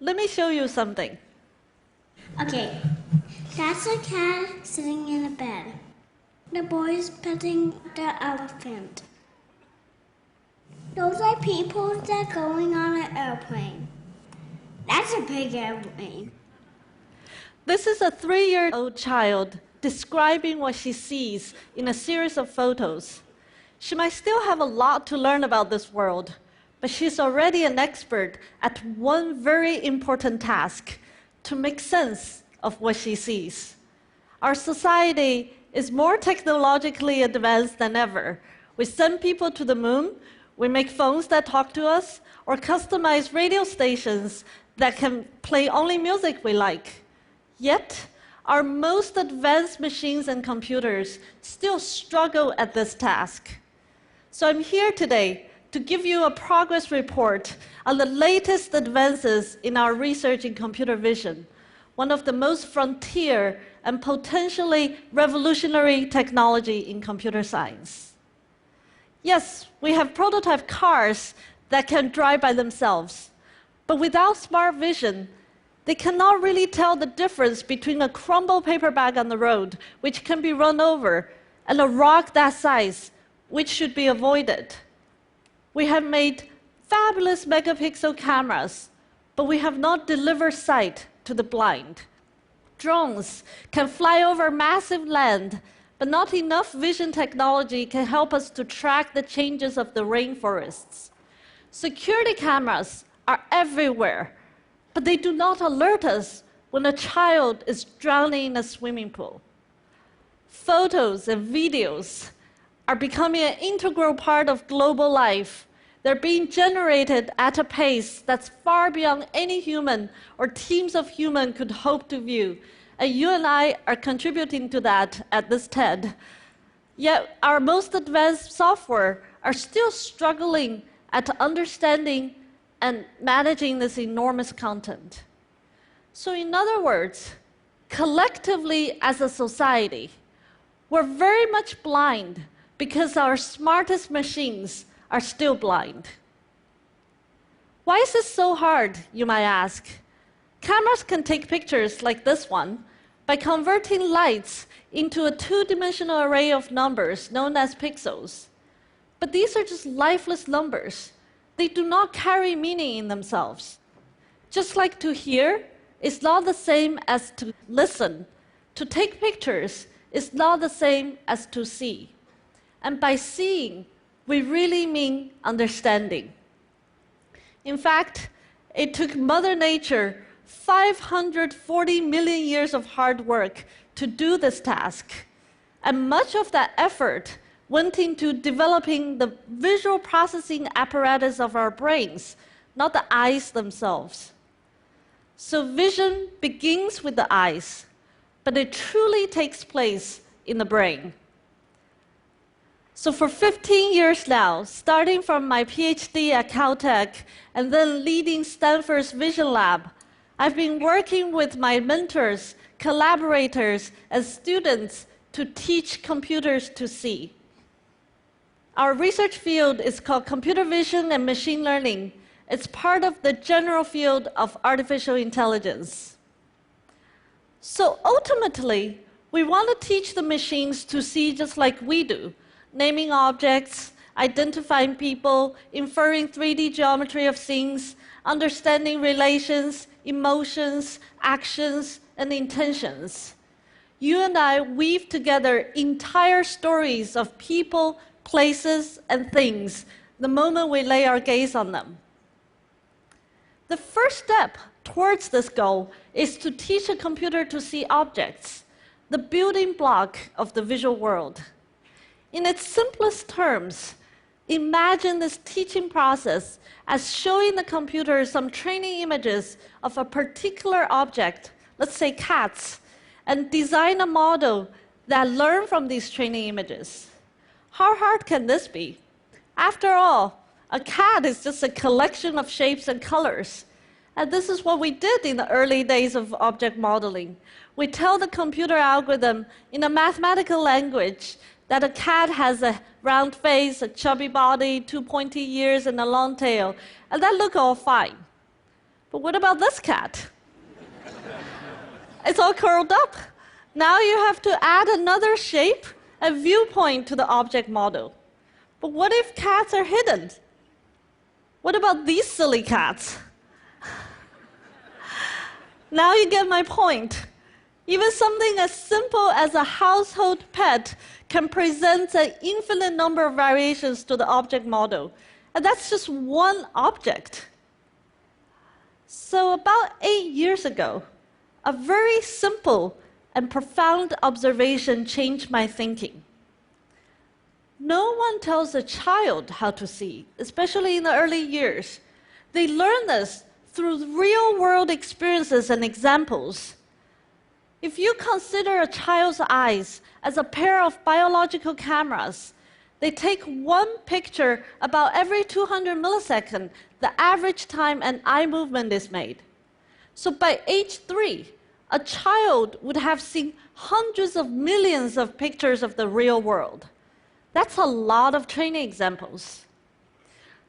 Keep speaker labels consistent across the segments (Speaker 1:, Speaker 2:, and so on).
Speaker 1: Let me show you something.
Speaker 2: Okay, that's a cat sitting in a bed. The boy's petting the elephant. Those are people that are going on an airplane. That's a big airplane.
Speaker 1: This is a 3-year-old child describing what she sees in a series of photos. She might still have a lot to learn about this world, but she's already an expert at one very important task: to make sense of what she sees. Our society is more technologically advanced than ever. We send people to the moon, we make phones that talk to us, or customize radio stations that can play only music we like. Yet, our most advanced machines and computers still struggle at this task. So I'm here today to give you a progress report on the latest advances in our research in computer vision, one of the most frontier and potentially revolutionary technology in computer science. Yes, we have prototype cars that can drive by themselves, but without smart vision, they cannot really tell the difference between a crumbled paper bag on the road, which can be run over, and a rock that size, which should be avoided. We have made fabulous megapixel cameras, but we have not delivered sight to the blind. Drones can fly over massive land, but not enough vision technology can help us to track the changes of the rainforests. Security cameras are everywhere, but they do not alert us when a child is drowning in a swimming pool. Photos and videos are becoming an integral part of global life. They're being generated at a pace that's far beyond any human or teams of humans could hope to view. And you and I are contributing to that at this TED. Yet our most advanced software are still struggling at understanding and managing this enormous content. So in other words, collectively as a society, we're very much blind because our smartest machines are still blind. Why is this so hard, you might ask? Cameras can take pictures like this one by converting lights into a two-dimensional array of numbers known as pixels. But these are just lifeless numbers. They do not carry meaning in themselves. Just like to hear is not the same as to listen, to take pictures is not the same as to see. And by seeing, we really mean understanding. In fact, it took Mother Nature 540 million years of hard work to do this task. And much of that effort went into developing the visual processing apparatus of our brains, not the eyes themselves. So vision begins with the eyes, but it truly takes place in the brain. So for 15 years now, starting from my PhD at Caltech and then leading Stanford's Vision Lab, I've been working with my mentors, collaborators, and students to teach computers to see. Our research field is called computer vision and machine learning. It's part of the general field of artificial intelligence. So ultimately, we want to teach the machines to see just like we do, naming objects, identifying people, inferring 3D geometry of things, understanding relations, emotions, actions, and intentions. You and I weave together entire stories of people, places, and things the moment we lay our gaze on them. The first step towards this goal is to teach a computer to see objects, the building block of the visual world. In its simplest terms, imagine this teaching process as showing the computer some training images of a particular object, let's say cats, and design a model that learn from these training images. How hard can this be? After all, a cat is just a collection of shapes and colors. And this is what we did in the early days of object modeling. We tell the computer algorithm in a mathematical language that a cat has a round face, a chubby body, 2 pointy ears, and a long tail, and that look all fine. But what about this cat? It's all curled up. Now you have to add another shape and viewpoint to the object model. But what if cats are hidden? What about these silly cats? Now you get my point. Even something as simple as a household pet can present an infinite number of variations to the object model. And that's just one object. So about 8 years ago, a very simple and profound observation changed my thinking. No one tells a child how to see, especially in the early years. They learn this through real-world experiences and examples. If you consider a child's eyes as a pair of biological cameras, they take one picture about every 200 milliseconds, the average time an eye movement is made. So by age 3, a child would have seen hundreds of millions of pictures of the real world. That's a lot of training examples.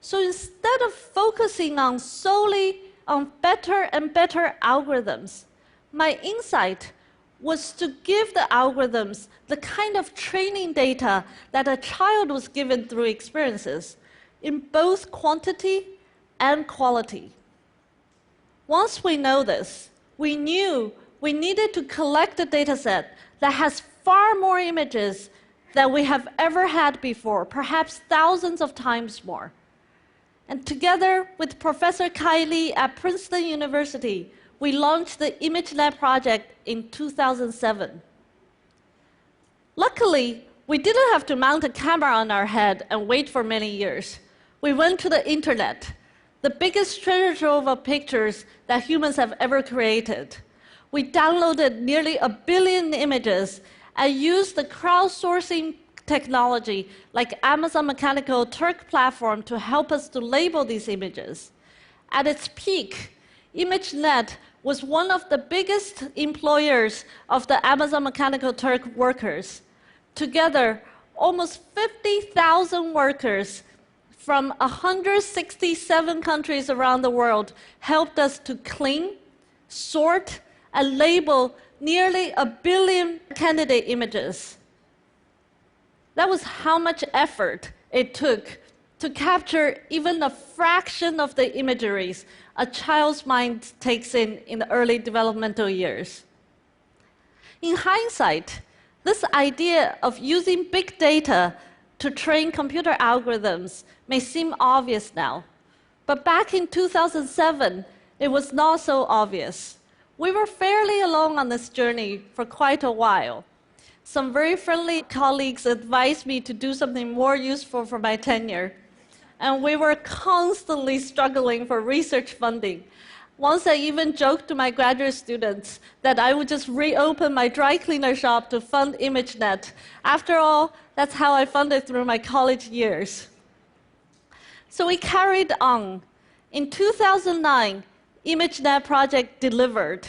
Speaker 1: So instead of focusing solely on better and better algorithms, my insight was to give the algorithms the kind of training data that a child was given through experiences in both quantity and quality. Once we know this, we knew we needed to collect a data set that has far more images than we have ever had before, perhaps thousands of times more. And together with Professor Kai Li at Princeton University, we launched the ImageNet project in 2007. Luckily, we didn't have to mount a camera on our head and wait for many years. We went to the internet, the biggest treasure trove of pictures that humans have ever created. We downloaded nearly 1 billion images and used the crowdsourcing technology like Amazon Mechanical Turk platform to help us to label these images. At its peak, ImageNet was one of the biggest employers of the Amazon Mechanical Turk workers. Together, almost 50,000 workers from 167 countries around the world helped us to clean, sort, and label nearly 1 billion candidate images. That was how much effort it took to capture even a fraction of the imageries a child's mind takes in the early developmental years. In hindsight, this idea of using big data to train computer algorithms may seem obvious now, but back in 2007, it was not so obvious. We were fairly along on this journey for quite a while. Some very friendly colleagues advised me to do something more useful for my tenure, and we were constantly struggling for research funding. Once I even joked to my graduate students that I would just reopen my dry cleaner shop to fund ImageNet. After all, that's how I funded through my college years. So we carried on. In 2009, ImageNet project delivered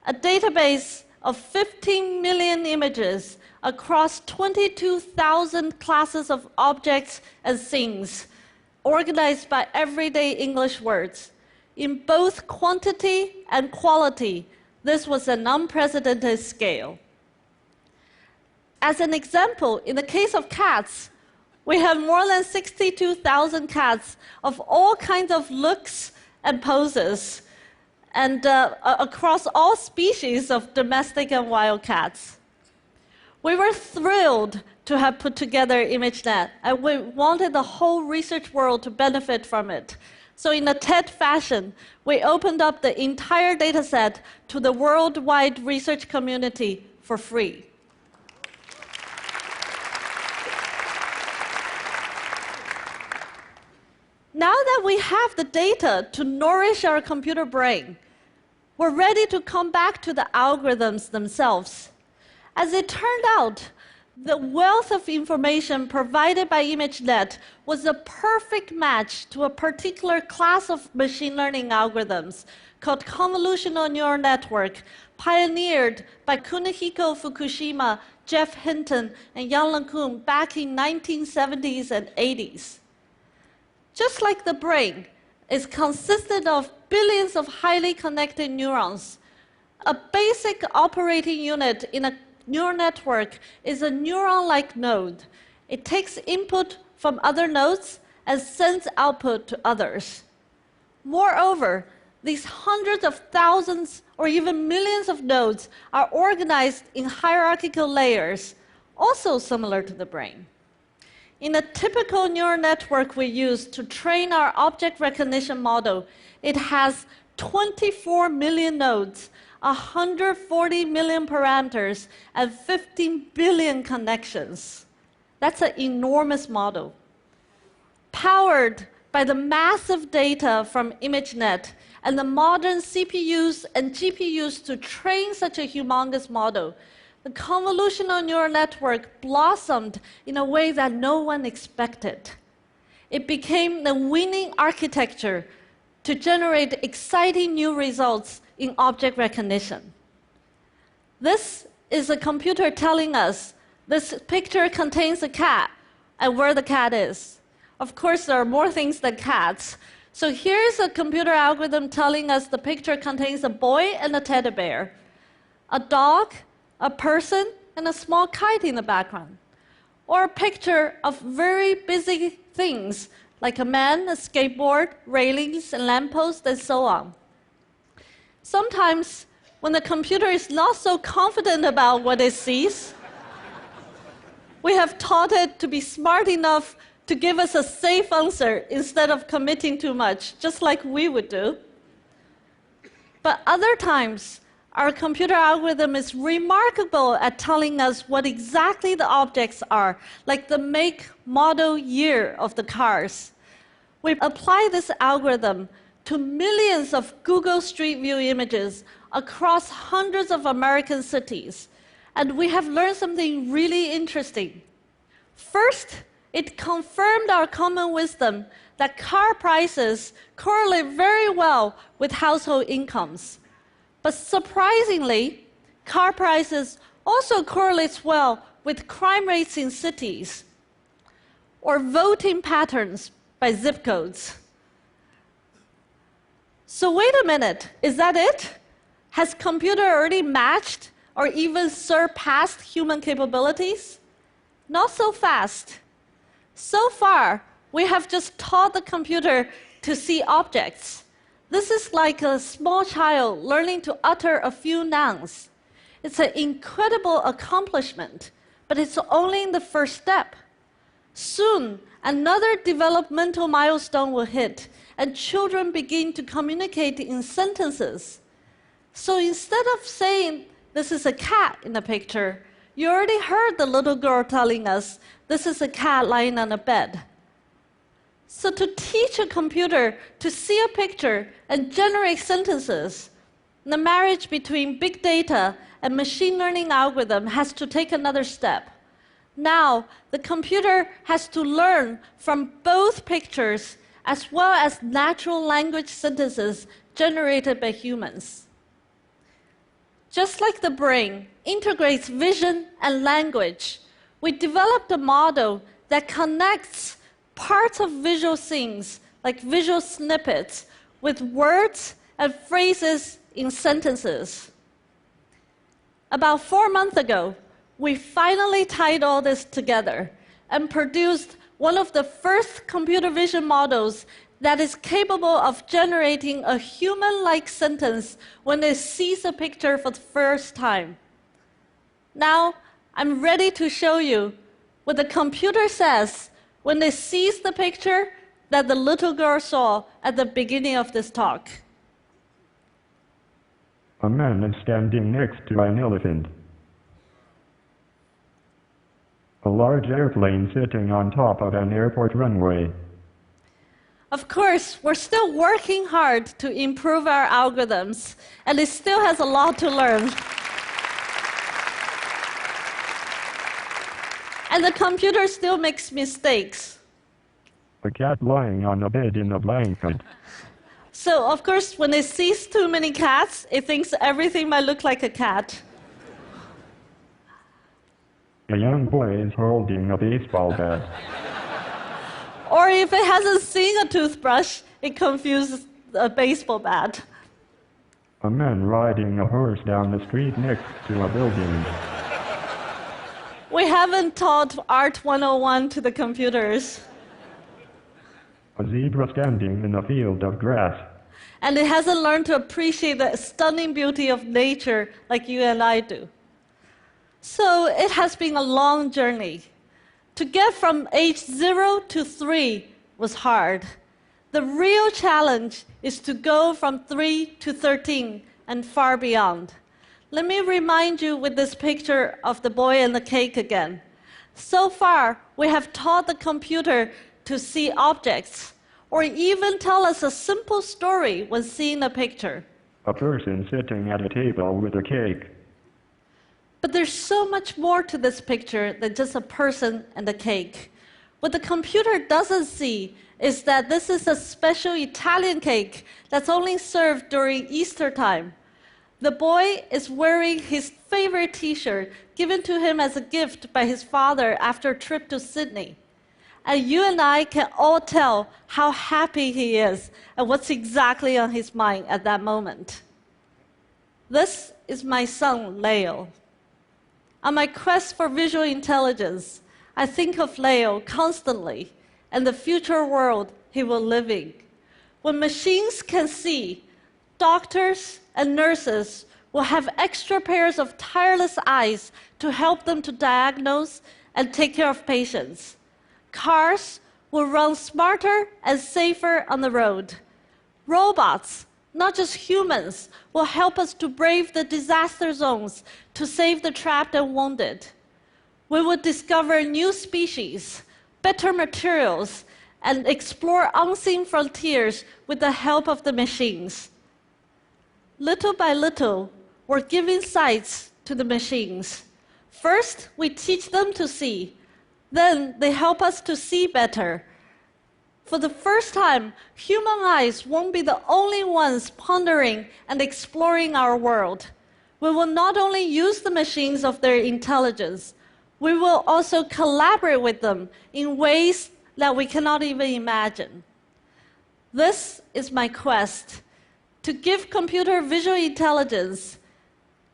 Speaker 1: a database of 15 million images across 22,000 classes of objects and things, organized by everyday English words. In both quantity and quality, this was an unprecedented scale. As an example, in the case of cats, we have more than 62,000 cats of all kinds of looks and poses, and across all species of domestic and wild cats. We were thrilled to have put together ImageNet, and we wanted the whole research world to benefit from it. So in a TED fashion, we opened up the entire dataset to the worldwide research community for free. Now that we have the data to nourish our computer brain, we're ready to come back to the algorithms themselves. As it turned out, the wealth of information provided by ImageNet was a perfect match to a particular class of machine learning algorithms called convolutional neural network, pioneered by Kunihiko Fukushima, Jeff Hinton, and Yang LeCun back in 1970s and 80s. Just like the brain, is consisted of billions of highly connected neurons. A basic operating unit in a neural network is a neuron-like node. It takes input from other nodes and sends output to others. Moreover, these hundreds of thousands or even millions of nodes are organized in hierarchical layers, also similar to the brain. In a typical neural network we use to train our object recognition model, it has 24 million nodes, 140 million parameters, and 15 billion connections. That's an enormous model. Powered by the massive data from ImageNet and the modern CPUs and GPUs to train such a humongous model, the convolutional neural network blossomed in a way that no one expected. It became the winning architecture to generate exciting new results in object recognition. This is a computer telling us this picture contains a cat and where the cat is. Of course, there are more things than cats. So here's a computer algorithm telling us the picture contains a boy and a teddy bear, a dog, a person, and a small kite in the background. Or a picture of very busy things, like a man, a skateboard, railings, and lampposts, and so on. Sometimes, when the computer is not so confident about what it sees, we have taught it to be smart enough to give us a safe answer instead of committing too much, just like we would do. But other times, our computer algorithm is remarkable at telling us what exactly the objects are, like the make, model, year of the cars. We apply this algorithm to millions of Google Street View images across hundreds of American cities, and we have learned something really interesting. First, it confirmed our common wisdom that car prices correlate very well with household incomes. But surprisingly, car prices also correlates well with crime rates in cities or voting patterns by zip codes. So wait a minute, is that it? Has computer already matched or even surpassed human capabilities? Not so fast. So far, we have just taught the computer to see objects. This is like a small child learning to utter a few nouns. It's an incredible accomplishment, but it's only in the first step. Soon, another developmental milestone will hit, and children begin to communicate in sentences. So instead of saying, "This is a cat" in the picture, you already heard the little girl telling us, "This is a cat lying on a bed." So to teach a computer to see a picture and generate sentences, the marriage between big data and machine learning algorithm has to take another step. Now, the computer has to learn from both pictures as well as natural language sentences generated by humans. Just like the brain integrates vision and language, we developed a model that connects parts of visual things, like visual snippets, with words and phrases in sentences. About 4 months ago, we finally tied all this together and produced one of the first computer vision models that is capable of generating a human-like sentence when it sees a picture for the first time. Now, I'm ready to show you what the computer says when it sees the picture that the little girl saw at the beginning of this talk.
Speaker 3: A man is standing next to an elephant. A large airplane sitting on top of an airport runway.
Speaker 1: Of course, we're still working hard to improve our algorithms, and it still has a lot to learn. And the computer still makes mistakes.
Speaker 3: A cat lying on a bed in a blanket.
Speaker 1: So, of course, when it sees too many cats, it thinks everything might look like a cat.
Speaker 3: A young boy is holding a baseball bat.
Speaker 1: Or if it hasn't seen a toothbrush, it confuses a baseball bat.
Speaker 3: A man riding a horse down the street next to a building.
Speaker 1: We haven't taught Art 101 to the computers.
Speaker 3: A zebra standing in a field of grass.
Speaker 1: And it hasn't learned to appreciate the stunning beauty of nature like you and I do. So it has been a long journey. To get from age 0 to 3 was hard. The real challenge is to go from 3 to 13 and far beyond. Let me remind you with this picture of the boy and the cake again. So far, we have taught the computer to see objects, or even tell us a simple story when seeing a picture.
Speaker 3: A person sitting at a table with a cake.
Speaker 1: But there's so much more to this picture than just a person and a cake. What the computer doesn't see is that this is a special Italian cake that's only served during Easter time. The boy is wearing his favorite t-shirt given to him as a gift by his father after a trip to Sydney. And you and I can all tell how happy he is and what's exactly on his mind at that moment. This is my son, Leo. On my quest for visual intelligence, I think of Leo constantly and the future world he will live in. When machines can see, doctors and nurses will have extra pairs of tireless eyes to help them to diagnose and take care of patients. Cars will run smarter and safer on the road. Robots, not just humans, will help us to brave the disaster zones to save the trapped and wounded. We will discover new species, better materials, and explore unseen frontiers with the help of the machines. Little by little, we're giving sights to the machines. First, we teach them to see. Then they help us to see better. For the first time, human eyes won't be the only ones pondering and exploring our world. We will not only use the machines of their intelligence, we will also collaborate with them in ways that we cannot even imagine. This is my quest, to give computer visual intelligence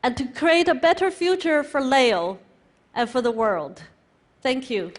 Speaker 1: and to create a better future for Leo and for the world. Thank you.